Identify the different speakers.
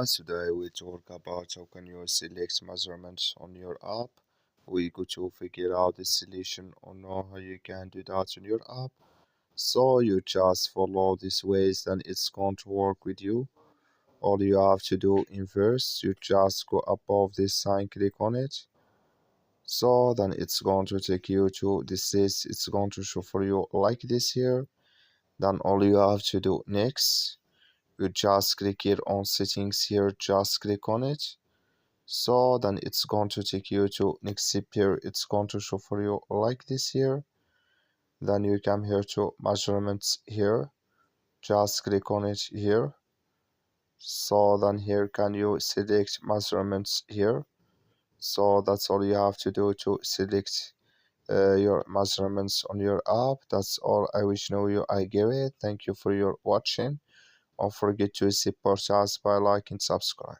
Speaker 1: Today we talk about how can you select measurements on your app. We go to figure out the solution on how you can do that on your app. So you just follow these ways, then it's going to work with you. All you have to do in verse, you just go above this sign, click on it. So then it's going to take you to this list. It's going to show for you like this here. Then all you have to do next, you just click here on settings here, just click on it. So then it's going to take you to next step here. It's going to show for you like this here. Then you come here to measurements here, just click on it here. So then here can you select measurements here. So that's all you have to do to select your measurements on your app. That's all I wish know you I give it. Thank you for your watching. Don't forget to support us by like and subscribe.